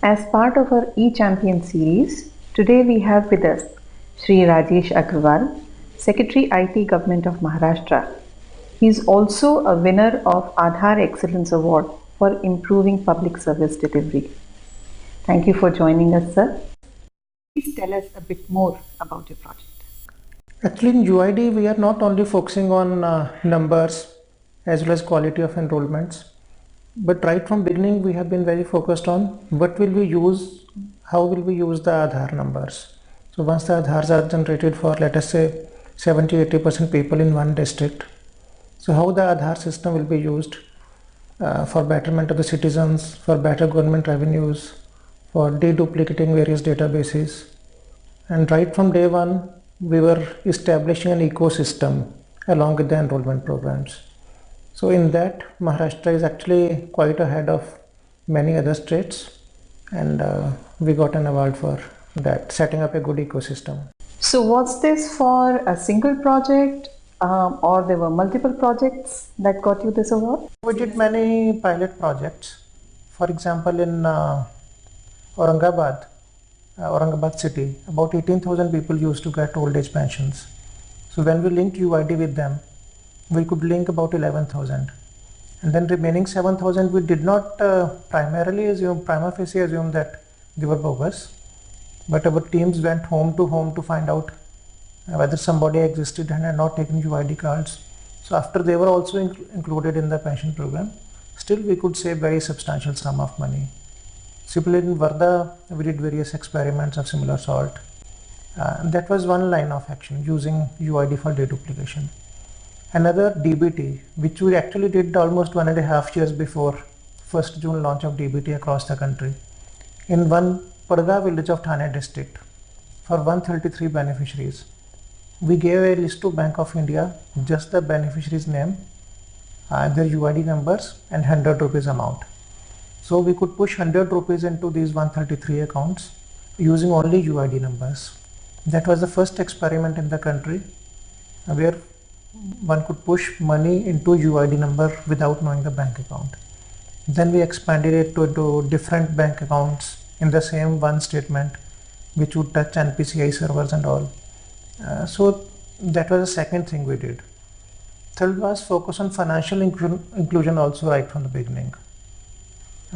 As part of our e-Champion series, today we have with us Shri Rajesh Aggarwal, Secretary IT Government of Maharashtra. He is also a winner of Aadhaar Excellence Award for improving public service delivery. Thank you for joining us, sir. Please tell us a bit more about your project. Actually, in UID, we are not only focusing on numbers as well as quality of enrollments, but right from beginning, we have been very focused on what will we use, how will we use the Aadhaar numbers. So once the Aadhaars are generated for, let us say, 70-80% people in one district, so how the Aadhaar system will be used for betterment of the citizens, for better government revenues, for deduplicating various databases. And right from day one, we were establishing an ecosystem along with the enrollment programs. So in that, Maharashtra is actually quite ahead of many other states, and we got an award for that, setting up a good ecosystem. So was this for a single project or there were multiple projects that got you this award? We did many pilot projects. For example, in Aurangabad city, about 18,000 people used to get old age pensions. So when we linked UID with them, we could link about 11,000. And then remaining 7,000, we did not prima facie assume that they were bogus. But our teams went home to find out whether somebody existed and had not taken UID cards. So after they were also included in the pension program, still we could save very substantial sum of money. Similarly, in Pardha, we did various experiments of similar sort. That was one line of action, using UID for deduplication. Another, DBT, which we actually did almost 1.5 years before 1st June launch of DBT across the country. In one Pardha village of Thane District, for 133 beneficiaries, we gave a list to Bank of India, just the beneficiary's name, their UID numbers and 100 rupees amount. So we could push 100 rupees into these 133 accounts using only UID numbers. That was the first experiment in the country where one could push money into UID number without knowing the bank account. Then we expanded it to different bank accounts in the same one statement, which would touch NPCI servers and all. So that was the second thing we did. Third was focus on financial inclusion also right from the beginning.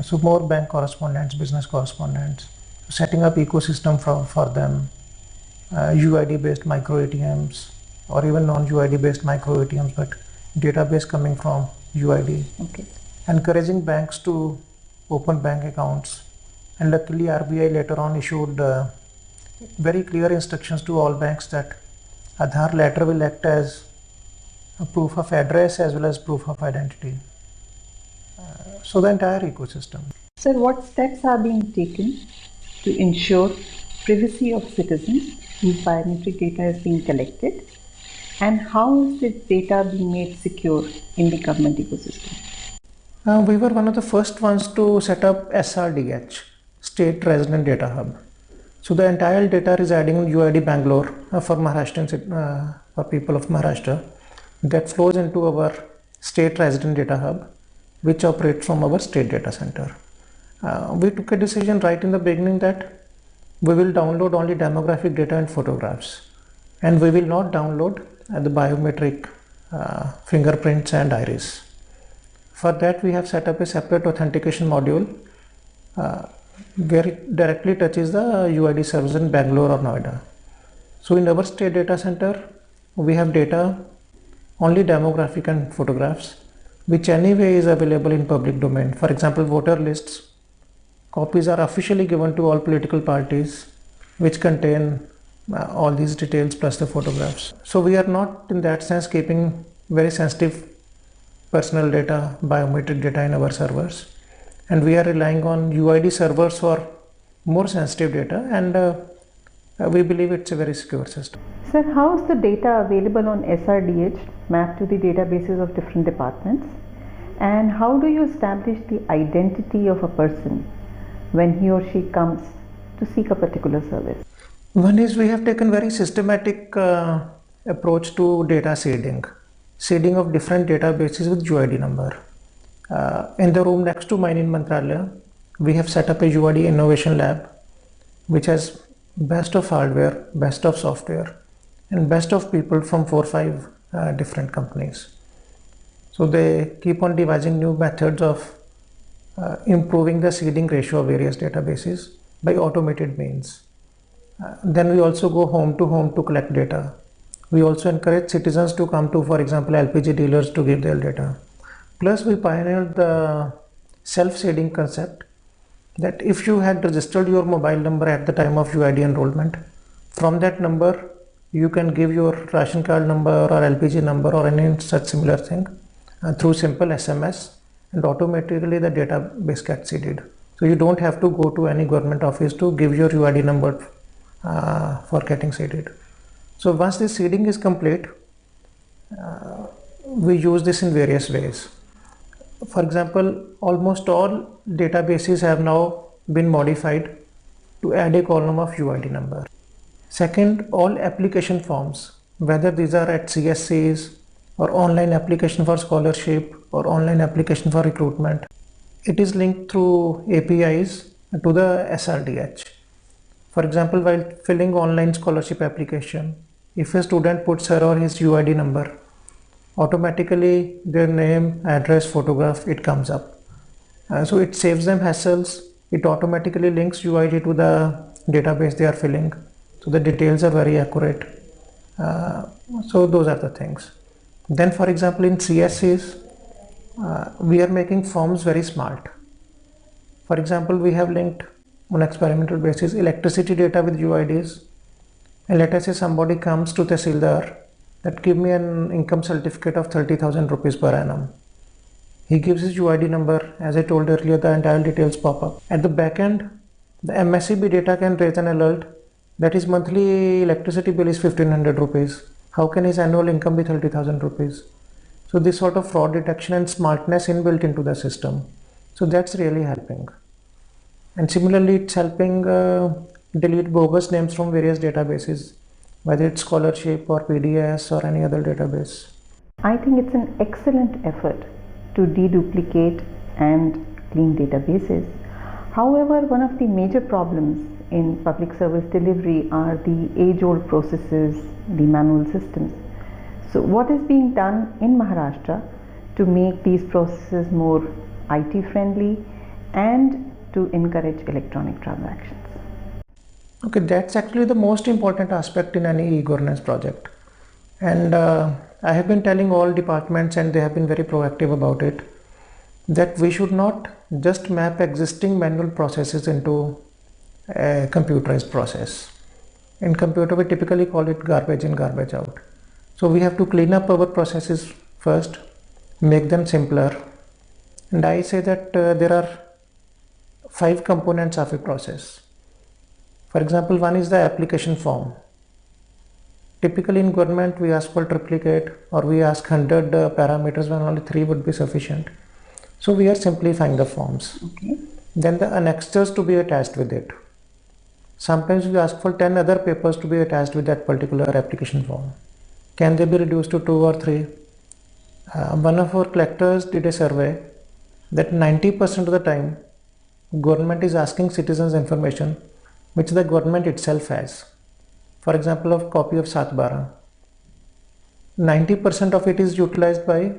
So more bank correspondents, business correspondents, setting up ecosystem for them, UID based micro ATMs, or even non-UID based micro ATMs, but database coming from UID. Okay. Encouraging banks to open bank accounts. And luckily RBI later on issued very clear instructions to all banks that Aadhaar letter will act as a proof of address as well as proof of identity. So the entire ecosystem. Sir, what steps are being taken to ensure privacy of citizens whose biometric data is being collected, and how is this data being made secure in the government ecosystem? We were one of the first ones to set up SRDH, State Resident Data Hub. So the entire data residing in UID Bangalore for Maharashtrian, for people of Maharashtra, that flows into our State Resident Data Hub, which operates from our state data center. We took a decision right in the beginning that we will download only demographic data and photographs, and we will not download the biometric fingerprints and iris. For that, we have set up a separate authentication module where it directly touches the UID servers in Bangalore or Noida. So in our state data center, we have data only demographic and photographs, which anyway is available in public domain. For example, voter lists, copies are officially given to all political parties, which contain all these details plus the photographs. So we are not in that sense keeping very sensitive personal data, biometric data in our servers, and we are relying on UID servers for more sensitive data, and we believe it's a very secure system. Sir, how is the data available on SRDH mapped to the databases of different departments, and how do you establish the identity of a person when he or she comes to seek a particular service? One is we have taken very systematic approach to data seeding of different databases with UID number. In the room next to mine in Mantralaya, we have set up a UID innovation lab which has best of hardware, best of software, and best of people from 4 or 5 different companies. So they keep on devising new methods of improving the seeding ratio of various databases by automated means. Then we also go home to collect data. We also encourage citizens to come to, for example, LPG dealers to give their data. Plus, we pioneered the self-seeding concept that if you had registered your mobile number at the time of UID enrollment, from that number you can give your ration card number or LPG number or any such similar thing through simple SMS, and automatically the database gets seeded. So you don't have to go to any government office to give your UID number for getting seeded. So once this seeding is complete, we use this in various ways. For example, almost all databases have now been modified to add a column of UID number. Second, all application forms, whether these are at CSCs or online application for scholarship or online application for recruitment, it is linked through APIs to the SRDH. For example, while filling online scholarship application, if a student puts her or his UID number, automatically their name, address, photograph, it comes up. So it saves them hassles. It automatically links UID to the database they are filling. So the details are very accurate. So those are the things. Then for example, in CSCs, we are making forms very smart. For example, we have linked on experimental basis electricity data with UIDs. And let us say somebody comes to Tehsildar that give me an income certificate of 30,000 rupees per annum. He gives his UID number. As I told earlier, the entire details pop up. At the back end, the MSCB data can raise an alert that his monthly electricity bill is 1500 rupees. How can his annual income be 30,000 rupees? So this sort of fraud detection and smartness inbuilt into the system. So that's really helping. And similarly, it's helping delete bogus names from various databases, whether it's scholarship or PDS or any other database. I think it's an excellent effort to deduplicate and clean databases. However, one of the major problems in public service delivery are the age-old processes, the manual systems. So what is being done in Maharashtra to make these processes more IT friendly and to encourage electronic transactions? Okay, that's actually the most important aspect in any e-governance project. And I have been telling all departments, and they have been very proactive about it, that we should not just map existing manual processes into a computerized process. In computer, we typically call it garbage in, garbage out. So we have to clean up our processes first, make them simpler. And I say that there are 5 components of a process. For example, one is the application form. Typically in government, we ask for triplicate or we ask 100 parameters when only 3 would be sufficient. So we are simplifying the forms. Okay. Then the annexures to be attached with it. Sometimes we ask for 10 other papers to be attached with that particular application form. Can they be reduced to 2 or 3? One of our collectors did a survey that 90% of the time government is asking citizens information which the government itself has. For example, a copy of 7/12. 90% of it is utilized by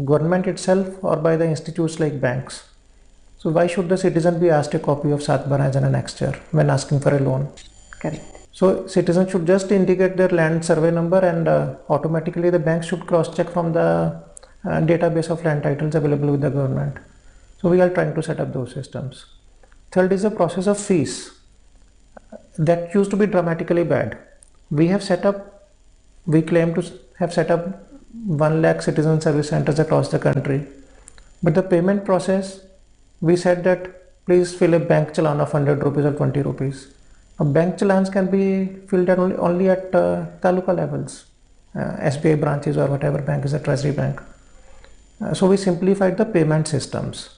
government itself or by the institutes like banks. So why should the citizen be asked a copy of 7/12 as an annexure when asking for a loan? Correct. So citizens should just indicate their land survey number, and automatically the bank should cross-check from the database of land titles available with the government. So we are trying to set up those systems. Third is the process of fees. That used to be dramatically bad. We claim to have set up 1 lakh citizen service centers across the country. But the payment process, we said that please fill a bank challan of 100 rupees or 20 rupees. A bank challans can be filled at only at taluka levels, SBI branches or whatever bank is a treasury bank. So we simplified the payment systems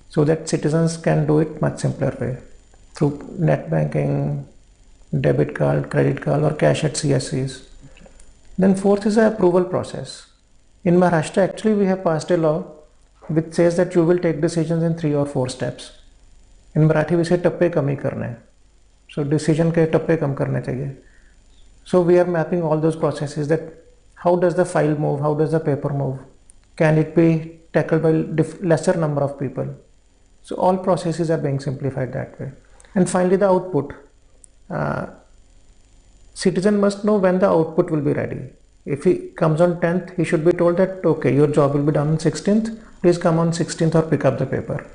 so that citizens can do it much simpler way through net banking, debit card, credit card or cash at CSCs. Then fourth is the approval process. In Maharashtra, actually we have passed a law which says that you will take decisions in 3 or 4 steps. In Marathi we say टप्पे कमी करने, so decision के टप्पे कम करने चाहिए. So we are mapping all those processes, that how does the file move, how does the paper move, can it be tackled by lesser number of people. So all processes are being simplified that way. And finally the output. Citizen must know when the output will be ready. If he comes on 10th, he should be told that okay, your job will be done on 16th, please come on 16th or pick up the paper.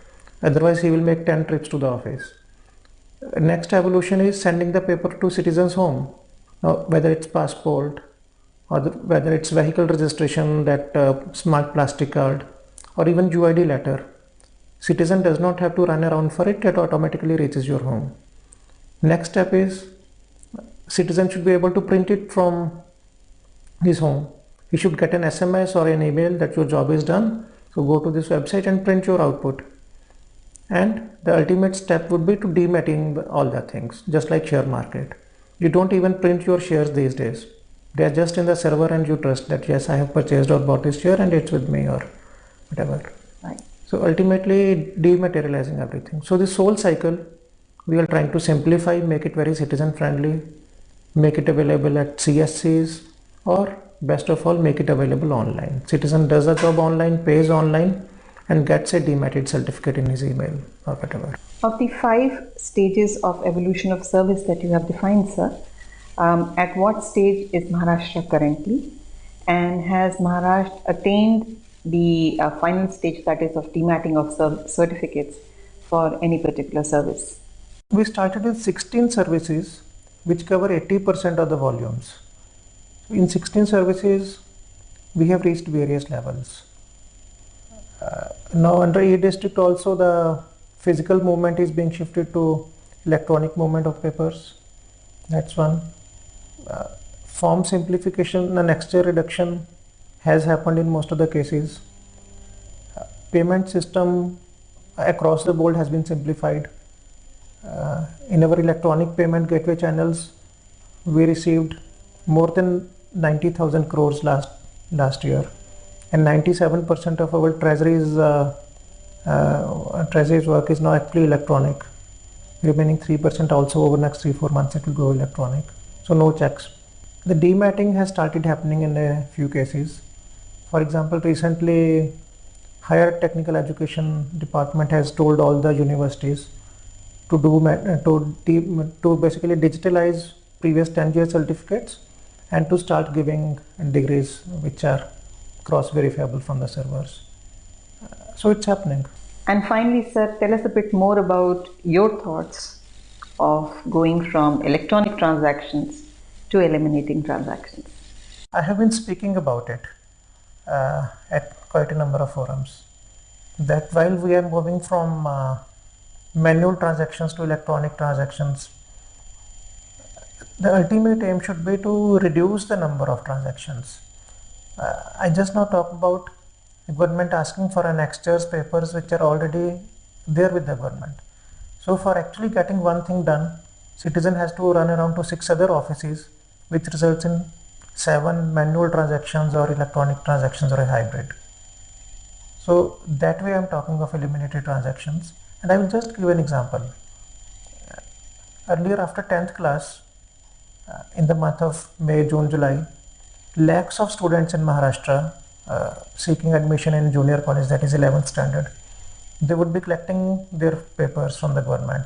Otherwise he will make 10 trips to the office. Next evolution is sending the paper to citizen's home. Now, whether it's passport or whether it's vehicle registration, that smart plastic card, or even UID letter, citizen does not have to run around for it, it automatically reaches your home. Next step is citizen should be able to print it from his home. He should get an SMS or an email that your job is done, so go to this website and print your output. And the ultimate step would be to dematting all the things, just like share market. You don't even print your shares these days. They are just in the server and you trust that yes, I have purchased or bought this share and it's with me or whatever. Right. So ultimately dematerializing everything. So this whole cycle we are trying to simplify, make it very citizen friendly, make it available at CSCs, or best of all make it available online. Citizen does the job online, pays online, and gets a dematted certificate in his email or whatever. Of the 5 stages of evolution of service that you have defined, sir, at what stage is Maharashtra currently? And has Maharashtra attained the final stage, that is of dematting of certificates for any particular service? We started with 16 services which cover 80% of the volumes. In 16 services, we have reached various levels. Now under E-District also the physical movement is being shifted to electronic movement of papers. That's one. Form simplification and extra reduction has happened in most of the cases. Payment system across the board has been simplified. In our electronic payment gateway channels, we received more than 90,000 crores last year, and 97% of our treasury's work is now actually electronic. Remaining 3% also over next 3-4 months it will go electronic. So no checks. The dematting has started happening in a few cases. For example, recently Higher Technical Education Department has told all the universities to basically digitalize previous 10-year certificates and to start giving degrees which are cross-verifiable from the servers. So it's happening. And finally, sir, tell us a bit more about your thoughts of going from electronic transactions to eliminating transactions. I have been speaking about it at quite a number of forums, that while we are moving from manual transactions to electronic transactions, the ultimate aim should be to reduce the number of transactions. I just now talk about the government asking for annexures papers which are already there with the government. So for actually getting one thing done, citizen has to run around to 6 other offices, which results in 7 manual transactions or electronic transactions or a hybrid. So that way I'm talking of eliminated transactions. And I will just give an example. Earlier, after 10th class, in the month of May, June, July, lakhs of students in Maharashtra seeking admission in junior college, that is 11th standard, they would be collecting their papers from the government.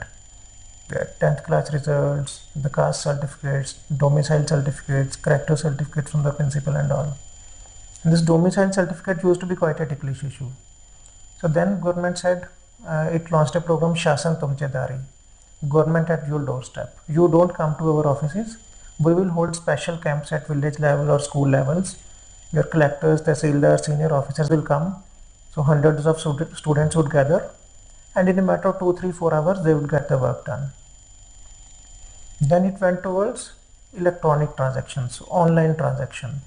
Their 10th class results, the caste certificates, domicile certificates, character certificates from the principal and all. And this domicile certificate used to be quite a ticklish issue. So then government said, it launched a program, Sashan Tumchedari, government at your doorstep. You don't come to our offices. We will hold special camps at village level or school levels. Your collectors, tahsildar, senior officers will come. So hundreds of students would gather, and in a matter of 2, 3, 4 hours, they would get the work done. Then it went towards electronic transactions, online transaction.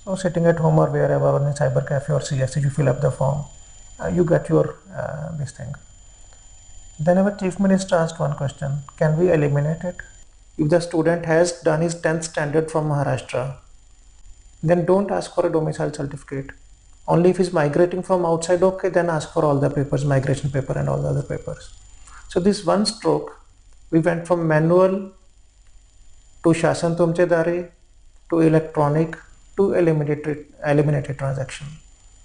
So sitting at home or wherever on a cyber cafe or CSC, you fill up the form, you get your this thing. Then our chief minister asked one question: can we eliminate it? If the student has done his 10th standard from Maharashtra, then don't ask for a domicile certificate. Only if he's migrating from outside, okay, then ask for all the papers, migration paper and all the other papers. So this one stroke, we went from manual to Sashan Tumchedari to electronic to eliminated transaction.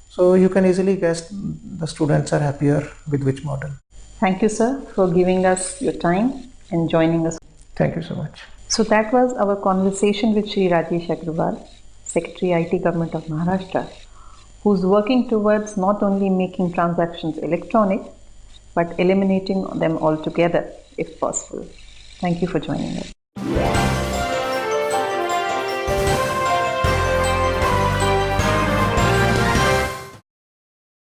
So you can easily guess the students are happier with which model. Thank you, sir, for giving us your time and joining us. Thank you so much. So that was our conversation with Shri Rajesh Aggarwal, Secretary IT Government of Maharashtra, who's working towards not only making transactions electronic, but eliminating them altogether if possible. Thank you for joining us.